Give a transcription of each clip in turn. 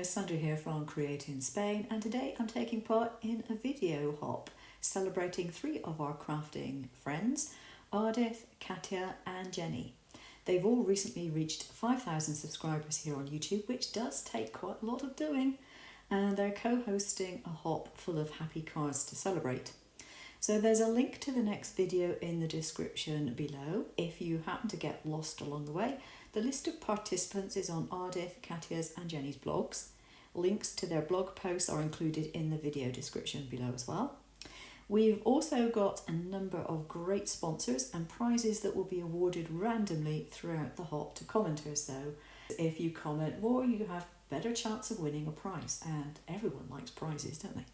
Hello, Sandra here from Creating Spain, and today I'm taking part in a video hop celebrating 3 of our crafting friends, Ardith, Katya and Jenny. They've all recently reached 5,000 subscribers here on YouTube, which does take quite a lot of doing, and they're co-hosting a hop full of happy cards to celebrate. So there's a link to the next video in the description below if you happen to get lost along the way. The list of participants is on Ardith, Katya's and Jenny's blogs. Links to their blog posts are included in the video description below as well. We've also got a number of great sponsors and prizes that will be awarded randomly throughout the hop to commenters. So if you comment more, you have better chance of winning a prize, and everyone likes prizes, don't they?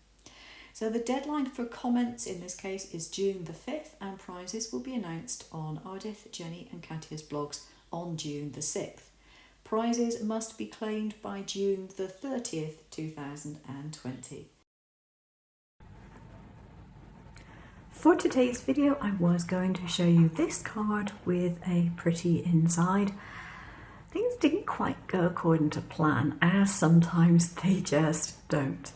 So the deadline for comments in this case is June the 5th, and prizes will be announced on Ardith, Jenny and Katya's blogs on June the 6th. Prizes must be claimed by June the 30th, 2020. For today's video, I was going to show you this card with a pretty inside. Things didn't quite go according to plan, as sometimes they just don't.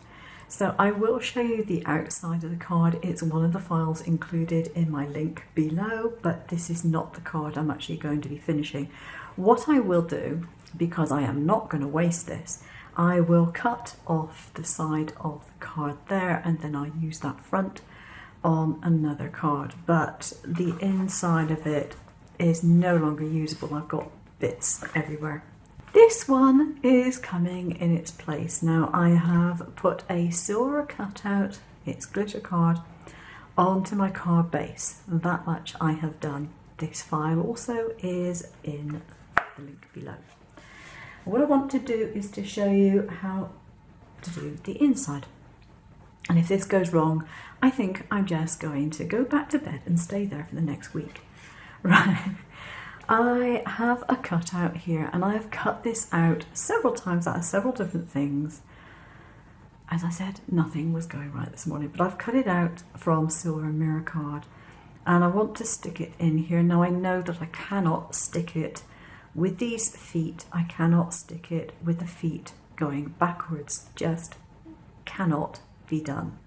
So I will show you the outside of the card. It's one of the files included in my link below, but this is not the card I'm actually going to be finishing. What I will do, because I am not going to waste this, I will cut off the side of the card there, and then I'll use that front on another card. But the inside of it is no longer usable. I've got bits everywhere. This one is coming in its place. Now I have put a silver cutout, it's glitter card, onto my card base. That much I have done. This file also is in the link below. What I want to do is to show you how to do the inside. And if this goes wrong, I think I'm just going to go back to bed and stay there for the next week. Right. I have a cutout here, and I have cut this out several times out of several different things. As I said, nothing was going right this morning, but I've cut it out from silver mirror card, and I want to stick it in here. Now I know that I cannot stick it with these feet. I cannot stick it with the feet going backwards. Just cannot be done.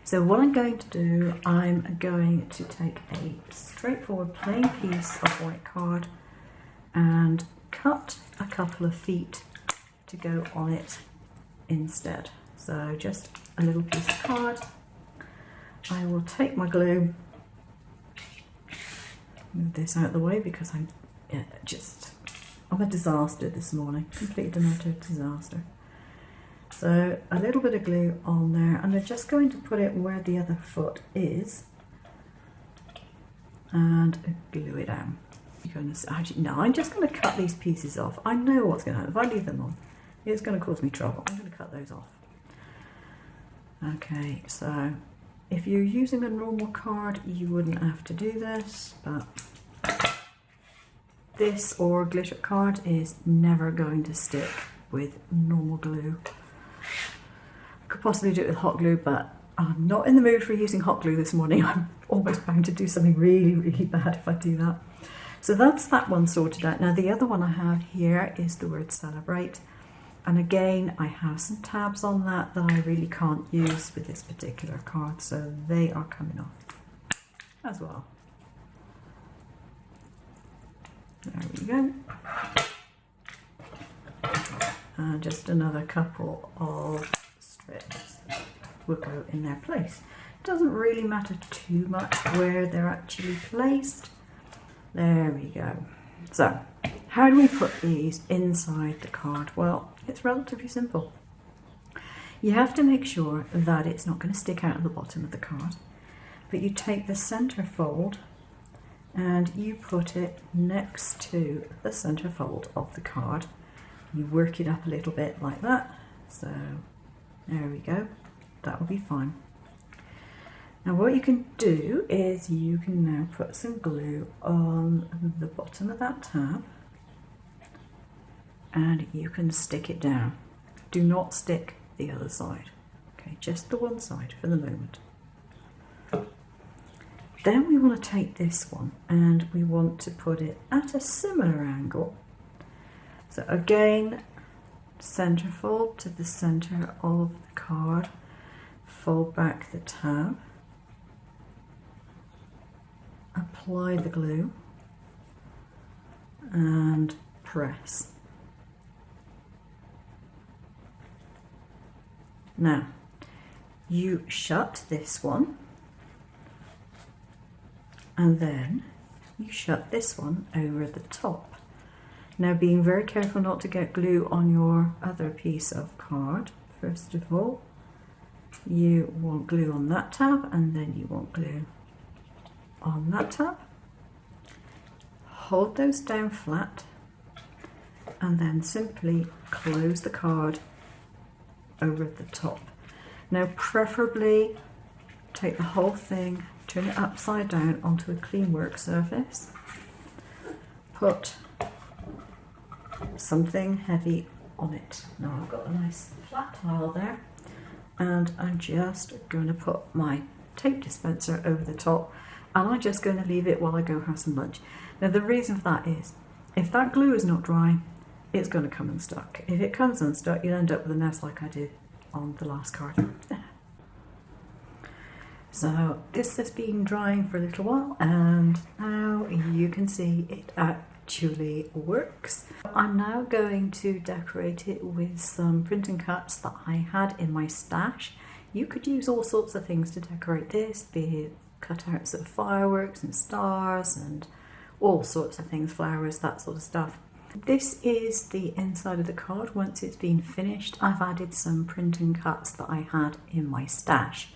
So what I'm going to do, I'm going to take a straightforward plain piece of white card and cut a couple of feet to go on it instead. So just a little piece of card. I will take my glue, move this out of the way because I'm a disaster this morning, complete and utter disaster. So a little bit of glue on there, and I'm just going to put it where the other foot is and glue it down. You're going to actually, no, I'm just going to cut these pieces off. I know what's going to happen. If I leave them on, it's going to cause me trouble. I'm going to cut those off. Okay, so if you're using a normal card, you wouldn't have to do this, but this or glitter card is never going to stick with normal glue. Could possibly do it with hot glue, but I'm not in the mood for using hot glue this morning. I'm almost bound to do something really, really bad if I do that. So that's that one sorted out. Now the other one I have here is the word celebrate. And again, I have some tabs on that I really can't use with this particular card, so they are coming off as well. There we go. And just another couple of strips will go in their place. It doesn't really matter too much where they're actually placed. There we go. So, how do we put these inside the card? Well, it's relatively simple. You have to make sure that it's not going to stick out of the bottom of the card, but you take the center fold and you put it next to the center fold of the card. You work it up a little bit like that. So there we go. That will be fine. Now what you can do is you can now put some glue on the bottom of that tab and you can stick it down. Do not stick the other side. Okay, just the one side for the moment. Then we want to take this one and we want to put it at a similar angle. So again, centerfold to the center of the card, fold back the tab, apply the glue and press. Now you shut this one and then you shut this one over the top. Now being very careful not to get glue on your other piece of card. First of all, you want glue on that tab and then you want glue on that tab. Hold those down flat and then simply close the card over the top. Now preferably take the whole thing, turn it upside down onto a clean work surface, put something heavy on it. Now I've got a nice flat tile there and I'm just going to put my tape dispenser over the top and I'm just going to leave it while I go have some lunch. Now the reason for that is if that glue is not dry, it's going to come unstuck. If it comes unstuck, you'll end up with a mess like I did on the last card. So this has been drying for a little while and now you can see it actually works. I'm now going to decorate it with some printing cuts that I had in my stash. You could use all sorts of things to decorate this, be it cutouts of fireworks and stars and all sorts of things, flowers, that sort of stuff. This is the inside of the card. Once it's been finished, I've added some printing cuts that I had in my stash.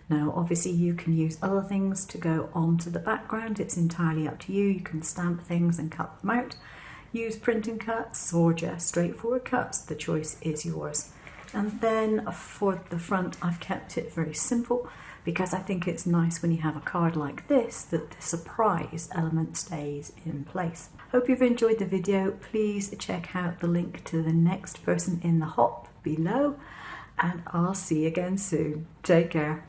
Now obviously you can use other things to go onto the background, it's entirely up to you. You can stamp things and cut them out, use printing cuts or just straightforward cuts, the choice is yours. And then for the front I've kept it very simple because I think it's nice when you have a card like this that the surprise element stays in place. Hope you've enjoyed the video. Please check out the link to the next person in the hop below and I'll see you again soon. Take care.